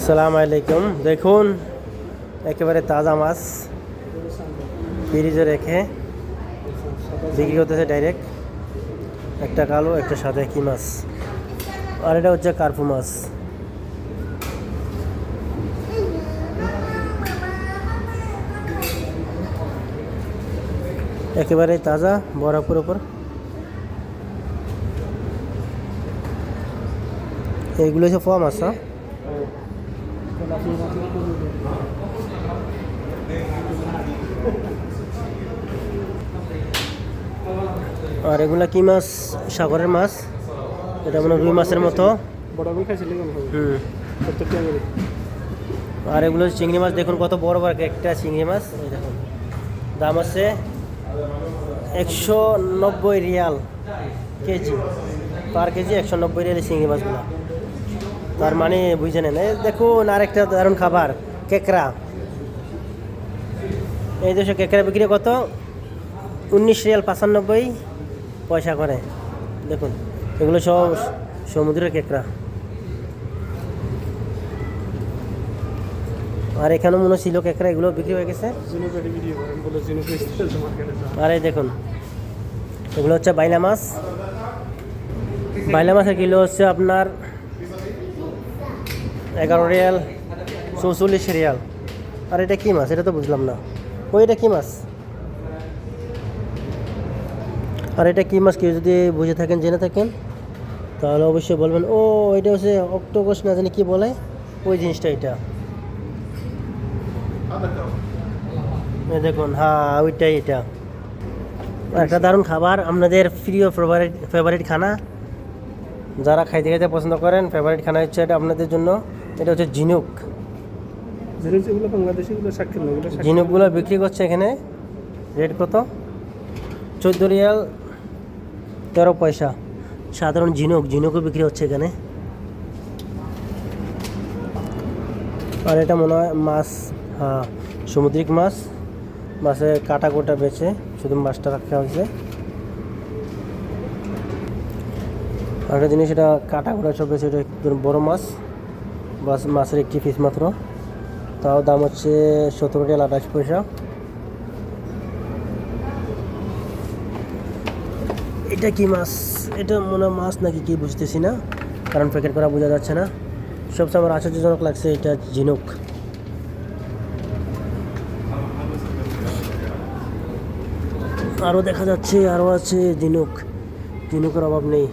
আসসালামু আলাইকুম। দেখুন একেবারে তাজা মাছ ফ্রিজে রেখে বিক্রি করতেছে ডাইরেক্ট। একটা কালো একটা সাদা কি মাছ, আর এটা হচ্ছে কার্পু মাছ। একেবারে তাজা বরফের উপর। এইগুলো হচ্ছে পোয়া মাছ। আর এগুলা কি মাছ? সাগরের মাছ। এটা মনে রুই মাছের মতো। আর এগুলো চিংড়ি মাছ। দেখুন কত বড় বড় একটা চিংড়ি মাছ। এই দেখুন দাম আছে 190 রিয়াল কেজি, পার কেজি 190 রিয়াল চিংড়ি মাছগুলো। তার মানে বুঝে নেন। এই দেখুন আরেকটা দারুণ খাবার, কেকড়া। এই দেশে কেকড়া বিক্রি কত? 19 রিয়াল 95 পয়সা করে। দেখুন এগুলো সব সমুদ্রের কেকড়া। আর এখানে মনে ছিল কেকড়া, এগুলো বিক্রি হয়ে গেছে। আর এই দেখুন এগুলো হচ্ছে বাইলা মাছ। বাইলা মাছের কিলো হচ্ছে আপনার 11 রিয়াল 44 রিয়াল। আর এটা কি মাছ? এটা তো বুঝলাম না। এটা কি মাছ? আর এটা কি মাছ? কেউ যদি বুঝে থাকেন, জেনে থাকেন, তাহলে অবশ্যই বলবেন। ও এটা হচ্ছে অক্টোপাস, না জানি কি বলে ওই জিনিসটা। এটা দেখুন, হ্যাঁ ওইটাই। এটা একটা দারুণ খাবার, আপনাদের প্রিয় ফেভারিট খানা। যারা খাইতে খাইতে পছন্দ করেন, ফেভারিট খানা হচ্ছে এটা আপনাদের জন্য। এটা হচ্ছে ঝিনুক। ঝিনুকগুলো বিক্রি করছে এখানে। রেট কত? 14 রিয়াল 13 পয়সা। সাধারণ ঝিনুকও বিক্রি হচ্ছে এখানে। আর এটা মনে হয় মাছ, হ্যাঁ সামুদ্রিক মাছ। মাছের কাটা কোটা বেছে শুধু মাছটা রাখা হয়েছে। আর একটা জিনিস, এটা কাটা কোটা সব বেছে। এটা বড় মাছ, বাস মাছের একটি পিস মাত্র। তাও দাম হচ্ছে 17 রিয়াল 28 পয়সা। এটা কি মাছ? এটা মনে হয় মাছ নাকি কি বুঝতেছি না, কারণ প্যাকেট করা বোঝা যাচ্ছে না। সবচেয়ে আমার আশ্চর্যজনক লাগছে এটা ঝিনুক। আরও দেখা যাচ্ছে, আরও আছে ঝিনুকের অভাব নেই।